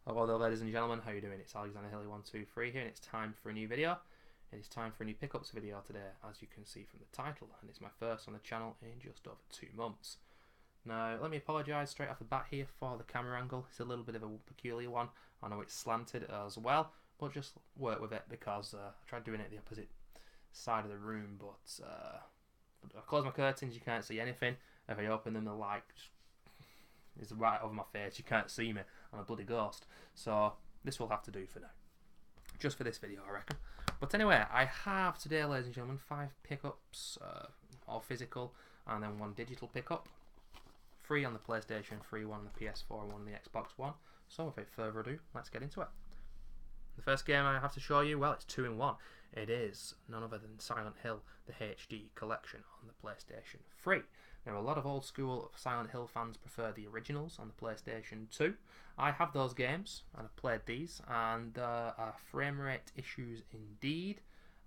Hello there, ladies and gentlemen, how are you doing? It's Alexander Hilly123 here, and it's time for a new video. It is time for a new pickups video today, as you can see from the title, and it's my first on the channel in just over 2 months. Now, let me apologise straight off the bat here for the camera angle. It's a little bit of a peculiar one. I know it's slanted as well, but just work with it because I tried doing it the opposite side of the room, but I close my curtains, you can't see anything. If I open them, the light is right over my face, you can't see me. I'm a bloody ghost. So this will have to do for now. Just for this video, I reckon. But anyway, I have today, ladies and gentlemen, 5 pickups, all physical, and then 1 digital pickup. 3 on the PlayStation 3, 1 on the PS4, and 1 on the Xbox One. So without further ado, let's get into it. The first game I have to show you, well, it's 2 in 1. It is none other than Silent Hill, the HD collection on the PlayStation 3. Now, a lot of old school Silent Hill fans prefer the originals on the PlayStation 2. I have those games, and I've played these, and there are frame rate issues indeed,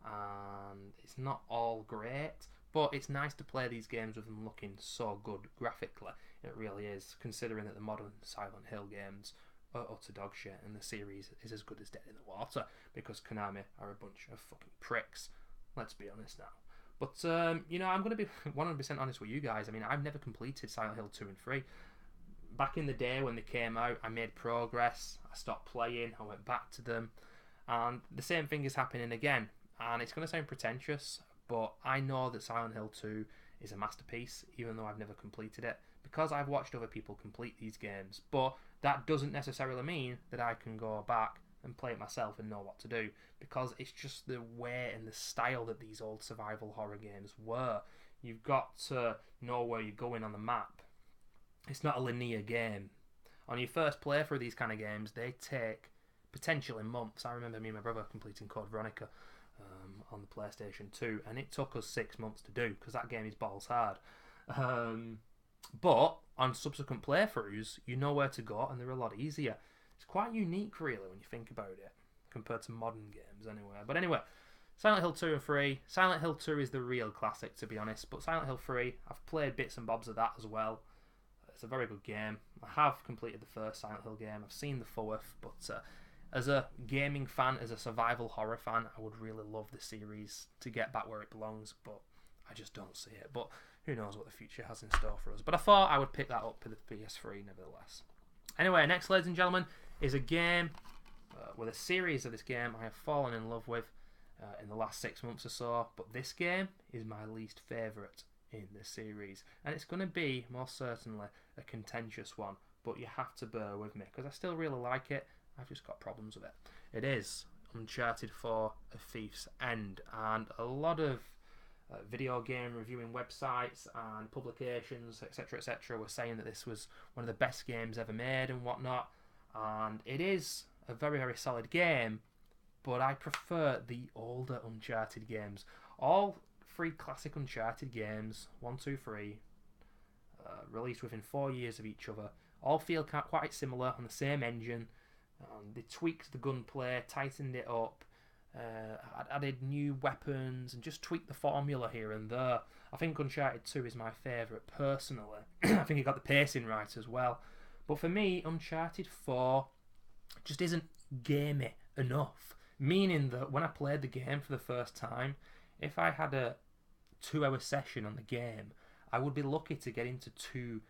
and it's not all great, but it's nice to play these games with them looking so good graphically. It really is, considering that the modern Silent Hill games are utter dog shit, and the series is as good as dead in the water, because Konami are a bunch of fucking pricks. Let's be honest now. But, you know, I'm going to be 100% honest with you guys. I mean, I've never completed Silent Hill 2 and 3. Back in the day when they came out, I made progress. I stopped playing. I went back to them. And the same thing is happening again. And it's going to sound pretentious, but I know that Silent Hill 2 is a masterpiece, even though I've never completed it, because I've watched other people complete these games. But that doesn't necessarily mean that I can go back and play it myself and know what to do, because it's just the way and the style that these old survival horror games were. You've got to know where you're going on the map. It's not a linear game. On your first playthrough of these kind of games, they take potentially months. I remember me and my brother completing Code Veronica on the PlayStation 2, and it took us 6 months to do, because that game is balls hard. But on subsequent playthroughs, you know where to go, and they're a lot easier. It's quite unique, really, when you think about it, compared to modern games, anyway. But anyway, Silent Hill 2 and 3. Silent Hill 2 is the real classic, to be honest. But Silent Hill 3, I've played bits and bobs of that as well. It's a very good game. I have completed the first Silent Hill game. I've seen the fourth, but as a gaming fan, as a survival horror fan, I would really love the series to get back where it belongs, but I just don't see it. But who knows what the future has in store for us. But I thought I would pick that up for the PS3, nevertheless. Anyway, next, ladies and gentlemen, is a game with a series of this game I have fallen in love with in the last 6 months or so, but this game is my least favourite in the series, and it's going to be most certainly a contentious one, but you have to bear with me because I still really like it. I've just got problems with it. It is Uncharted 4: A Thief's End, and a lot of video game reviewing websites and publications, etc., were saying that this was one of the best games ever made and whatnot. And it is a very, very solid game, but I prefer the older Uncharted games. All 3 classic Uncharted games, 1, 2, 3, released within 4 years of each other, all feel quite similar on the same engine. They tweaked the gunplay, tightened it up, added new weapons, and just tweaked the formula here and there. I think Uncharted 2 is my favourite personally. I think it got the pacing right as well. But for me, Uncharted 4 just isn't gamey enough. Meaning that when I played the game for the first time, if I had a 2-hour session on the game, I would be lucky to get into 2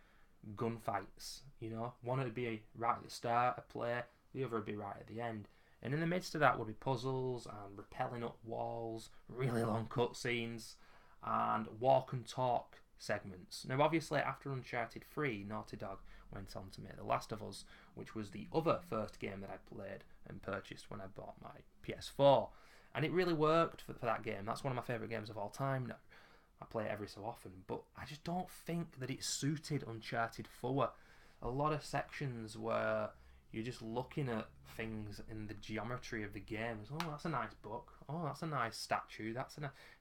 gunfights. You know, one would be right at the start of play, the other would be right at the end. And in the midst of that would be puzzles and rappelling up walls, really long cutscenes, and walk and talk segments. Now, obviously, after Uncharted 3, Naughty Dog went on to make The Last of Us, which was the other first game that I played and purchased when I bought my PS4. And it really worked for that game. That's one of my favourite games of all time now. I play it every so often, but I just don't think that it suited Uncharted 4. A lot of sections where you're just looking at things in the geometry of the game. It's, oh, that's a nice book. Oh, that's a nice statue.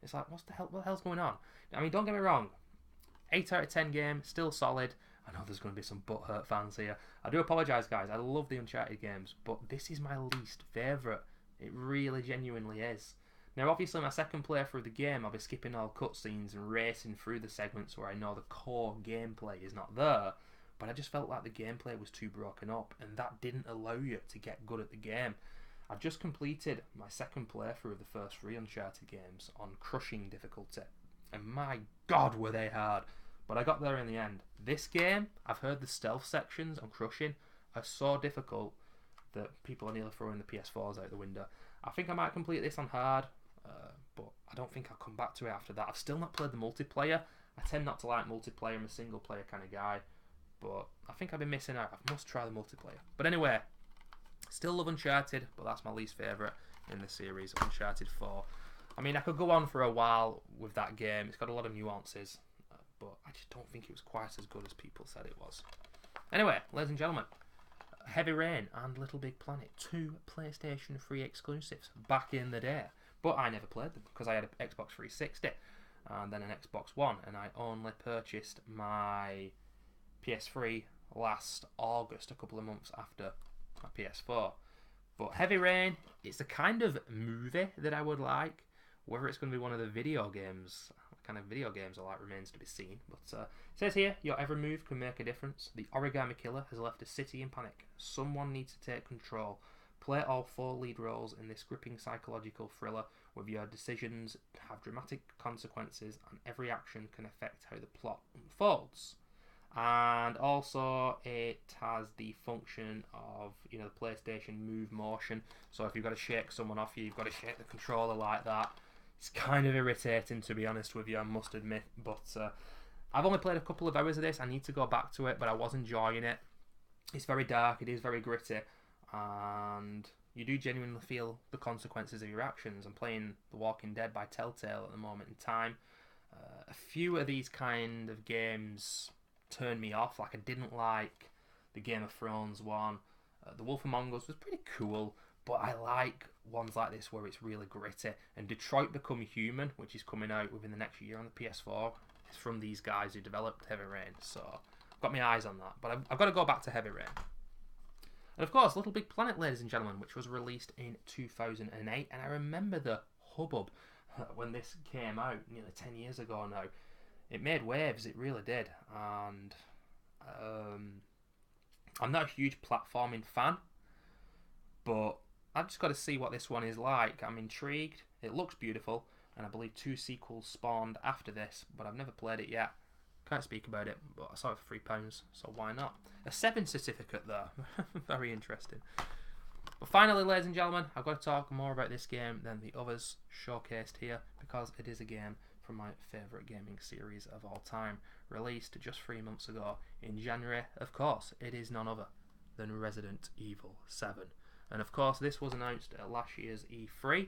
It's like, what the hell's going on? I mean, don't get me wrong. 8 out of 10 game, still solid. I know there's going to be some butthurt fans here. I do apologise, guys. I love the Uncharted games, but this is my least favourite. It really genuinely is. Now, obviously, my second playthrough of the game, I'll be skipping all cutscenes and racing through the segments where I know the core gameplay is not there. but I just felt like the gameplay was too broken up, and that didn't allow you to get good at the game. I've just completed my second playthrough of the first 3 Uncharted games on crushing difficulty, and my god were they hard, but I got there in the end. This game, I've heard the stealth sections on crushing are so difficult that people are nearly throwing the PS4s out the window. I think I might complete this on hard, but I don't think I'll come back to it after that. I've still not played the multiplayer. I tend not to like multiplayer. I'm a single player kind of guy, but I think I've been missing out. I must try the multiplayer. But anyway, still love Uncharted, but that's my least favourite in the series, Uncharted 4. I mean, I could go on for a while with that game. It's got a lot of nuances, but I just don't think it was quite as good as people said it was. Anyway, ladies and gentlemen, Heavy Rain and Little Big Planet, 2 PlayStation 3 exclusives back in the day. But I never played them because I had an Xbox 360 and then an Xbox One, and I only purchased my PS3 last August, a couple of months after my PS4. But Heavy Rain, it's the kind of movie that I would like. Whether it's going to be one of the video games, what kind of video games I like remains to be seen. But it says here, your every move can make a difference. The origami killer has left a city in panic. Someone needs to take control. Play all 4 lead roles in this gripping psychological thriller, with your decisions have dramatic consequences and every action can affect how the plot unfolds. And also it has the function of, you know, the PlayStation Move motion. So if you've got to shake someone off you, you've got to shake the controller like that. It's kind of irritating, to be honest with you, I must admit. But I've only played a couple of hours of this. I need to go back to it, but I was enjoying it. It's very dark, it is very gritty, and you do genuinely feel the consequences of your actions. I'm playing The Walking Dead by Telltale at the moment in time. A few of these kind of games turned me off. Like, I didn't like the Game of Thrones one. The Wolf Among Us was pretty cool, but I like ones like this where it's really gritty. And Detroit Become Human, which is coming out within the next year on the PS4, is from these guys who developed Heavy Rain. So I've got my eyes on that, but I've got to go back to Heavy Rain. And of course, Little Big Planet, ladies and gentlemen, which was released in 2008. And I remember the hubbub when this came out nearly 10 years ago now. It made waves, it really did. And I'm not a huge platforming fan, but I've just got to see what this one is like. I'm intrigued. It looks beautiful, and I believe 2 sequels spawned after this, but I've never played it yet. Can't speak about it, but I saw it for £3, so why not? A 7 certificate there. Very interesting. But finally, ladies and gentlemen, I've got to talk more about this game than the others showcased here, because it is a game from my favourite gaming series of all time, released just 3 months ago in January. Of course, it is none other than Resident Evil 7. And of course, this was announced at last year's E3.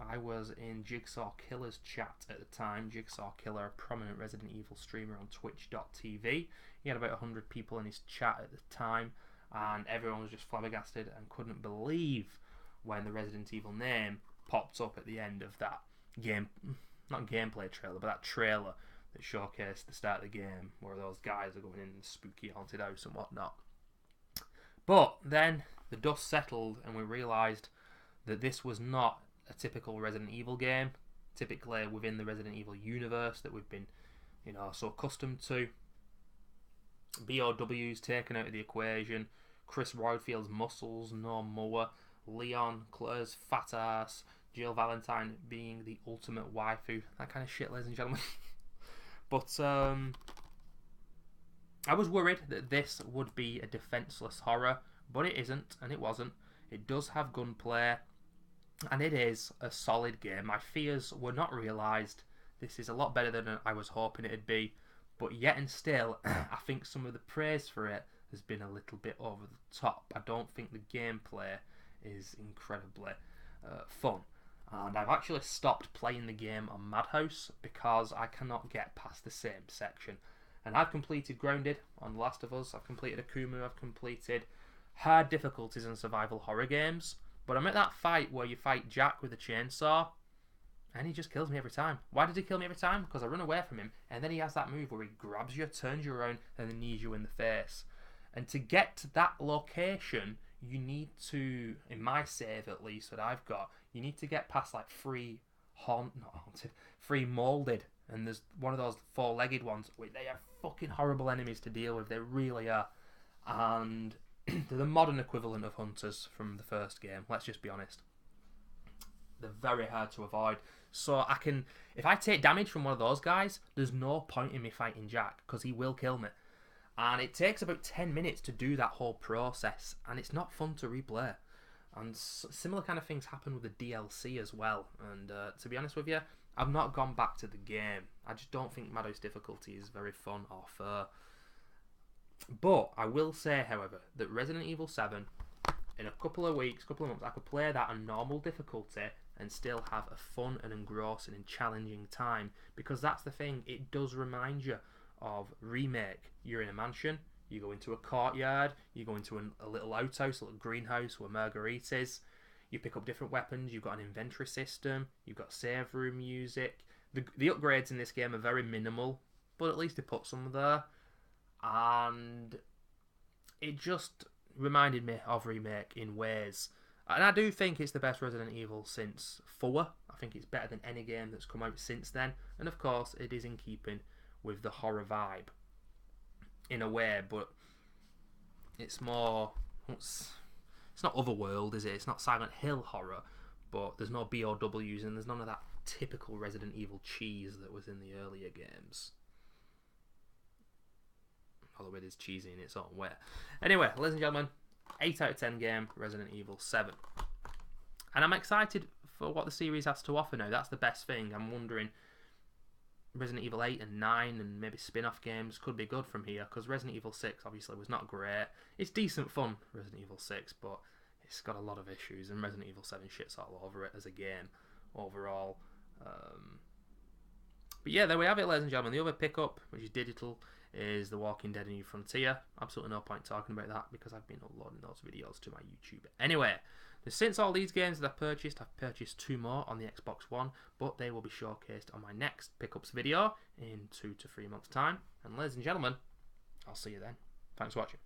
I was in Jigsaw Killer's chat at the time. Jigsaw Killer, a prominent Resident Evil streamer on Twitch.tv. He had about 100 people in his chat at the time, and everyone was just flabbergasted and couldn't believe when the Resident Evil name popped up at the end of that game, not gameplay trailer, but that trailer that showcased the start of the game, where those guys are going in the spooky haunted house and whatnot. But then the dust settled and we realised that this was not a typical Resident Evil game, typically within the Resident Evil universe that we've been, you know, so accustomed to. BOW's taken out of the equation, Chris Rodfield's muscles no more, Leon, Claire's fat ass, Jill Valentine being the ultimate waifu, that kind of shit, ladies and gentlemen. But I was worried that this would be a defenseless horror, but it isn't, and it wasn't. It does have gunplay, and it is a solid game. My fears were not realised. This is a lot better than I was hoping it'd be, but yet and still, I think some of the praise for it has been a little bit over the top. I don't think the gameplay is incredibly fun. And I've actually stopped playing the game on Madhouse because I cannot get past the same section. And I've completed Grounded on The Last of Us, I've completed Akumu, I've completed hard difficulties in survival horror games, but I'm at that fight where you fight Jack with a chainsaw, and he just kills me every time. Why does he kill me every time? Because I run away from him, and then he has that move where he grabs you, turns you around, and then knees you in the face. And to get to that location, you need to, in my save at least that I've got, you need to get past like three molded, and there's one of those 4-legged ones. They are fucking horrible enemies to deal with. They really are. and they're the modern equivalent of hunters from the first game. Let's just be honest. They're very hard to avoid. So if I take damage from one of those guys, there's no point in me fighting Jack, because he will kill me. And it takes about 10 minutes to do that whole process, and it's not fun to replay. And similar kind of things happen with the DLC as well. And to be honest with you, I've not gone back to the game. I just don't think Madhouse difficulty is very fun or fair. But I will say, however, that Resident Evil 7, in a couple of weeks, couple of months, I could play that on normal difficulty and still have a fun and engrossing and challenging time, because that's the thing, it does remind you of Remake. You're in a mansion, you go into a courtyard, you go into a little outhouse, a little greenhouse where Marguerite is, you pick up different weapons, you've got an inventory system, you've got save room music. The upgrades in this game are very minimal, but at least they put some there, and it just reminded me of Remake in ways. And I do think it's the best Resident Evil since 4. I think it's better than any game that's come out since then. And of course, it is in keeping with the horror vibe in a way, but it's more... It's not Otherworld, is it? It's not Silent Hill horror, but there's no BOWs and there's none of that typical Resident Evil cheese that was in the earlier games. Although it is cheesy in its own way. Anyway, ladies and gentlemen, 8 out of 10 game, Resident Evil 7. And I'm excited for what the series has to offer now. That's the best thing. I'm wondering, Resident Evil 8 and 9 and maybe spin-off games could be good from here, because Resident Evil 6 obviously was not great. It's decent fun, Resident Evil 6, but it's got a lot of issues, and Resident Evil 7 shits all over it as a game overall. But yeah, there we have it, ladies and gentlemen. The other pickup, which is digital, is The Walking Dead: A New Frontier. Absolutely no point talking about that because I've been uploading those videos to my YouTube. Anyway, since all these games that I've purchased 2 more on the Xbox One, but they will be showcased on my next pickups video in 2 to 3 months' time. And ladies and gentlemen, I'll see you then. Thanks for watching.